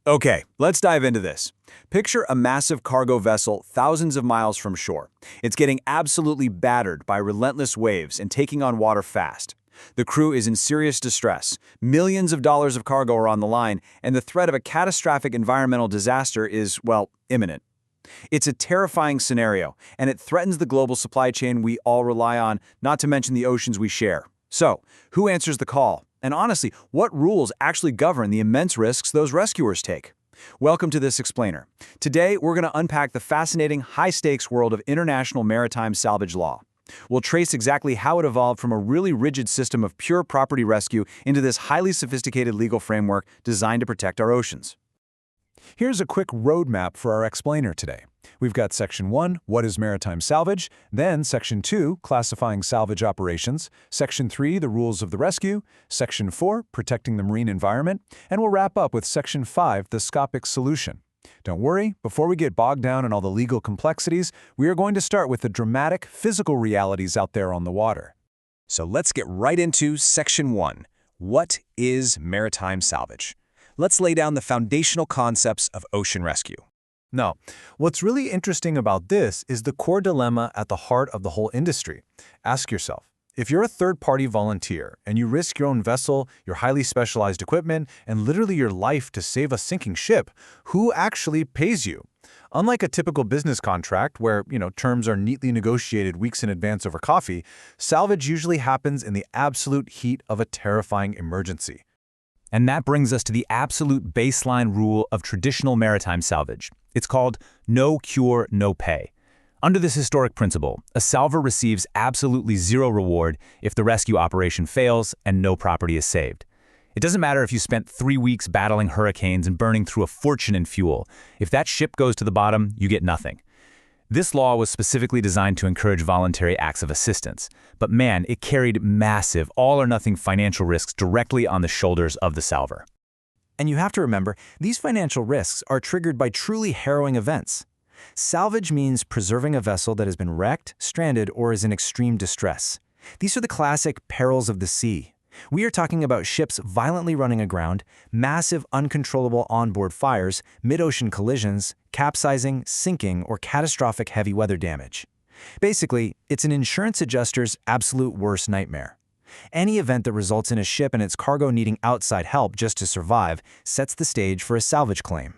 Okay, let's dive into this. Picture a massive cargo vessel thousands of miles from shore. It's getting absolutely battered by relentless waves and taking on water fast. The crew is in serious distress. Millions of dollars of cargo are on the line, and the threat of a catastrophic environmental disaster is, well, imminent. It's a terrifying scenario, and it threatens the global supply chain we all rely on, not to mention the oceans we share. So, who answers the call? And honestly, what rules actually govern the immense risks those rescuers take? Welcome to this explainer. Today, we're going to unpack the fascinating, high-stakes world of international maritime salvage law. We'll trace exactly how it evolved from a really rigid system of pure property rescue into this highly sophisticated legal framework designed to protect our oceans. Here's a quick roadmap for our explainer today. We've got Section 1, what is maritime salvage, then Section 2, classifying salvage operations, Section 3, the rules of the rescue, Section 4, protecting the marine environment, and we'll wrap up with Section 5, the scopic solution. Don't worry, before we get bogged down in all the legal complexities, we are going to start with the dramatic, physical realities out there on the water. So let's get right into Section 1. What is maritime salvage? Let's lay down the foundational concepts of ocean rescue. Now, what's really interesting about this is the core dilemma at the heart of the whole industry. Ask yourself, if you're a third-party volunteer and you risk your own vessel, your highly specialized equipment, and literally your life to save a sinking ship, who actually pays you? Unlike a typical business contract where, terms are neatly negotiated weeks in advance over coffee, salvage usually happens in the absolute heat of a terrifying emergency. And that brings us to the absolute baseline rule of traditional maritime salvage. It's called no cure, no pay. Under this historic principle, a salver receives absolutely zero reward if the rescue operation fails and no property is saved. It doesn't matter if you spent 3 weeks battling hurricanes and burning through a fortune in fuel. If that ship goes to the bottom, you get nothing. This law was specifically designed to encourage voluntary acts of assistance. But man, it carried massive, all-or-nothing financial risks directly on the shoulders of the salver. And you have to remember, these financial risks are triggered by truly harrowing events. Salvage means preserving a vessel that has been wrecked, stranded, or is in extreme distress. These are the classic perils of the sea. We are talking about ships violently running aground, massive uncontrollable onboard fires, mid-ocean collisions, capsizing, sinking, or catastrophic heavy weather damage. Basically, it's an insurance adjuster's absolute worst nightmare. Any event that results in a ship and its cargo needing outside help just to survive sets the stage for a salvage claim.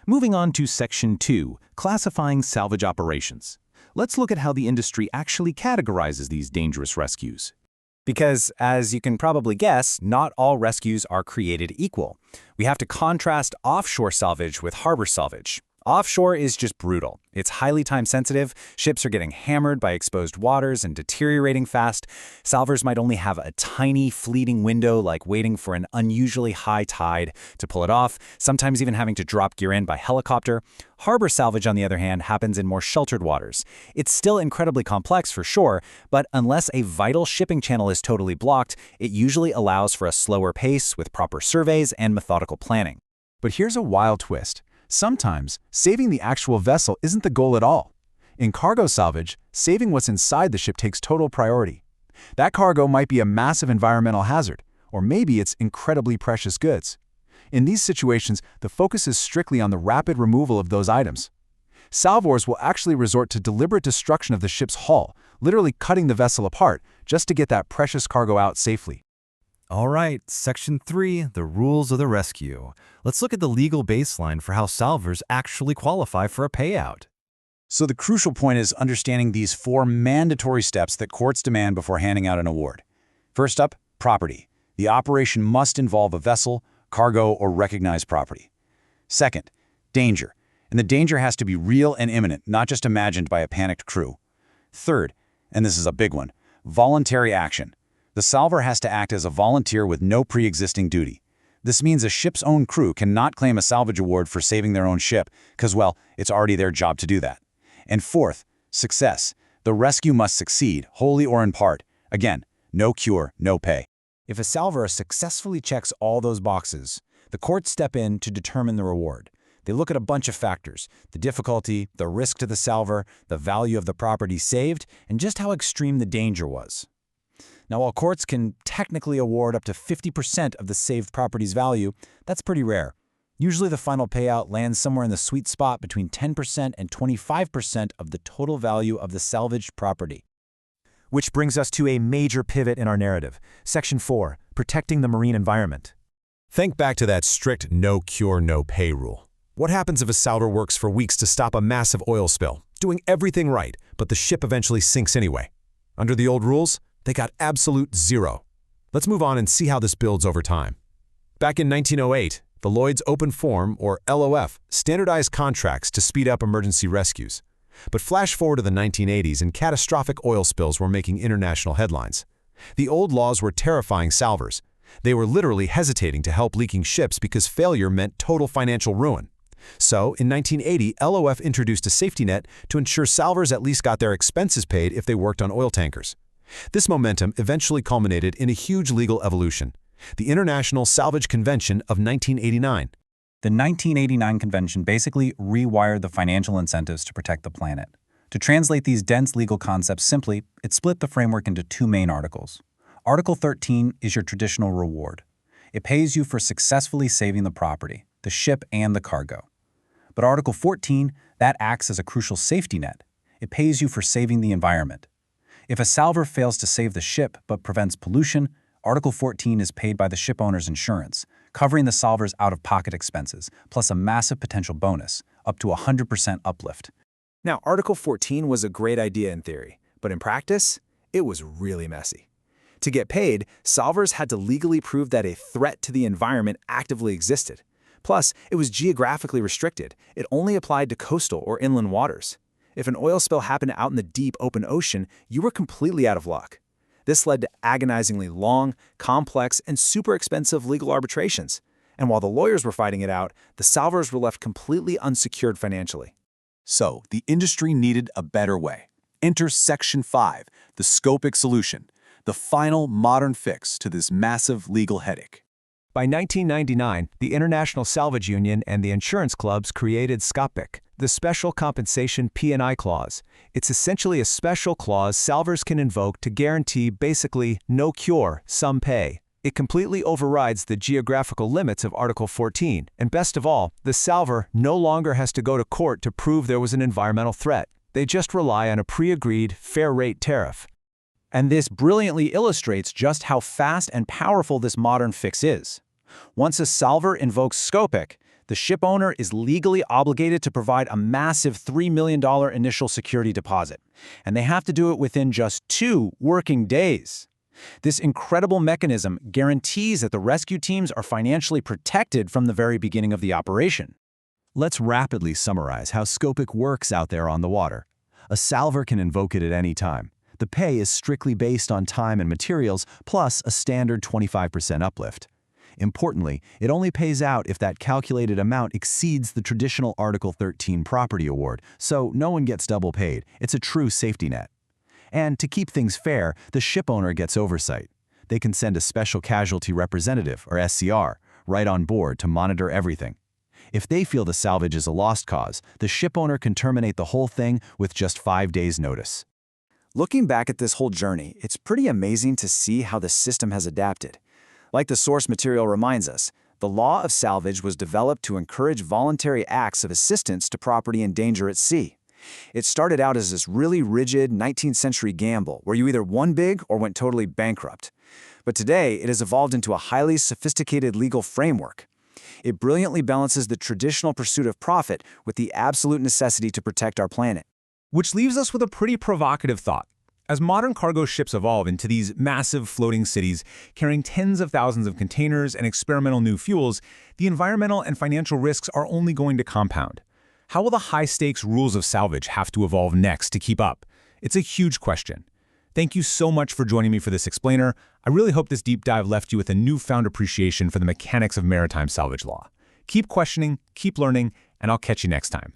Moving on to Section 2, classifying salvage operations. Let's look at how the industry actually categorizes these dangerous rescues. Because, as you can probably guess, not all rescues are created equal. We have to contrast offshore salvage with harbor salvage. Offshore is just brutal. It's highly time-sensitive, ships are getting hammered by exposed waters and deteriorating fast. Salvers might only have a tiny, fleeting window, like waiting for an unusually high tide to pull it off, sometimes even having to drop gear in by helicopter. Harbor salvage, on the other hand, happens in more sheltered waters. It's still incredibly complex for sure, but unless a vital shipping channel is totally blocked, it usually allows for a slower pace with proper surveys and methodical planning. But here's a wild twist. Sometimes, saving the actual vessel isn't the goal at all. In cargo salvage, saving what's inside the ship takes total priority. That cargo might be a massive environmental hazard, or maybe it's incredibly precious goods. In these situations, the focus is strictly on the rapid removal of those items. Salvors will actually resort to deliberate destruction of the ship's hull, literally cutting the vessel apart just to get that precious cargo out safely. All right, Section 3, the rules of the rescue. Let's look at the legal baseline for how salvers actually qualify for a payout. So the crucial point is understanding these 4 mandatory steps that courts demand before handing out an award. First up, property. The operation must involve a vessel, cargo, or recognized property. Second, danger. And the danger has to be real and imminent, not just imagined by a panicked crew. Third, and this is a big one, voluntary action. The salver has to act as a volunteer with no pre-existing duty. This means a ship's own crew cannot claim a salvage award for saving their own ship because, well, it's already their job to do that. And fourth, success. The rescue must succeed, wholly or in part. Again, no cure, no pay. If a salver successfully checks all those boxes, the courts step in to determine the reward. They look at a bunch of factors: the difficulty, the risk to the salver, the value of the property saved, and just how extreme the danger was. Now, while courts can technically award up to 50% of the saved property's value, that's pretty rare. Usually the final payout lands somewhere in the sweet spot between 10% and 25% of the total value of the salvaged property. Which brings us to a major pivot in our narrative. Section 4, protecting the marine environment. Think back to that strict no cure, no pay rule. What happens if a salver works for weeks to stop a massive oil spill, doing everything right, but the ship eventually sinks anyway? Under the old rules, they got absolute zero. Let's move on and see how this builds over time. Back in 1908, the Lloyd's Open Form, or LOF, standardized contracts to speed up emergency rescues. But flash forward to the 1980s and catastrophic oil spills were making international headlines. The old laws were terrifying salvers. They were literally hesitating to help leaking ships because failure meant total financial ruin. So, in 1980, LOF introduced a safety net to ensure salvers at least got their expenses paid if they worked on oil tankers. This momentum eventually culminated in a huge legal evolution, the International Salvage Convention of 1989. The 1989 convention basically rewired the financial incentives to protect the planet. To translate these dense legal concepts simply, it split the framework into two main articles. Article 13 is your traditional reward. It pays you for successfully saving the property, the ship and the cargo. But Article 14, that acts as a crucial safety net. It pays you for saving the environment. If a salver fails to save the ship but prevents pollution, Article 14 is paid by the ship owner's insurance, covering the salver's out-of-pocket expenses, plus a massive potential bonus, up to 100% uplift. Now, Article 14 was a great idea in theory, but in practice, it was really messy. To get paid, salvers had to legally prove that a threat to the environment actively existed. Plus, it was geographically restricted. It only applied to coastal or inland waters. If an oil spill happened out in the deep open ocean, you were completely out of luck. This led to agonizingly long, complex, and super expensive legal arbitrations. And while the lawyers were fighting it out, the salvers were left completely unsecured financially. So, the industry needed a better way. Enter Section 5, the Scopic solution, the final modern fix to this massive legal headache. By 1999, the International Salvage Union and the insurance clubs created Scopic, the Special Compensation P&I Clause. It's essentially a special clause salvers can invoke to guarantee basically no cure, some pay. It completely overrides the geographical limits of Article 14, and best of all, the salver no longer has to go to court to prove there was an environmental threat. They just rely on a pre-agreed, fair-rate tariff. And this brilliantly illustrates just how fast and powerful this modern fix is. Once a salver invokes Scopic, the ship owner is legally obligated to provide a massive $3 million initial security deposit, and they have to do it within just 2 working days. This incredible mechanism guarantees that the rescue teams are financially protected from the very beginning of the operation. Let's rapidly summarize how Scopic works out there on the water. A salver can invoke it at any time. The pay is strictly based on time and materials, plus a standard 25% uplift. Importantly, it only pays out if that calculated amount exceeds the traditional Article 13 property award, so no one gets double paid. It's a true safety net. And to keep things fair, the ship owner gets oversight. They can send a special casualty representative, or SCR, right on board to monitor everything. If they feel the salvage is a lost cause, the ship owner can terminate the whole thing with just 5 days' notice. Looking back at this whole journey, it's pretty amazing to see how the system has adapted. Like the source material reminds us, the law of salvage was developed to encourage voluntary acts of assistance to property in danger at sea. It started out as this really rigid 19th century gamble where you either won big or went totally bankrupt. But today, it has evolved into a highly sophisticated legal framework. It brilliantly balances the traditional pursuit of profit with the absolute necessity to protect our planet. Which leaves us with a pretty provocative thought. As modern cargo ships evolve into these massive floating cities carrying tens of thousands of containers and experimental new fuels, the environmental and financial risks are only going to compound. How will the high-stakes rules of salvage have to evolve next to keep up? It's a huge question. Thank you so much for joining me for this explainer. I really hope this deep dive left you with a newfound appreciation for the mechanics of maritime salvage law. Keep questioning, keep learning, and I'll catch you next time.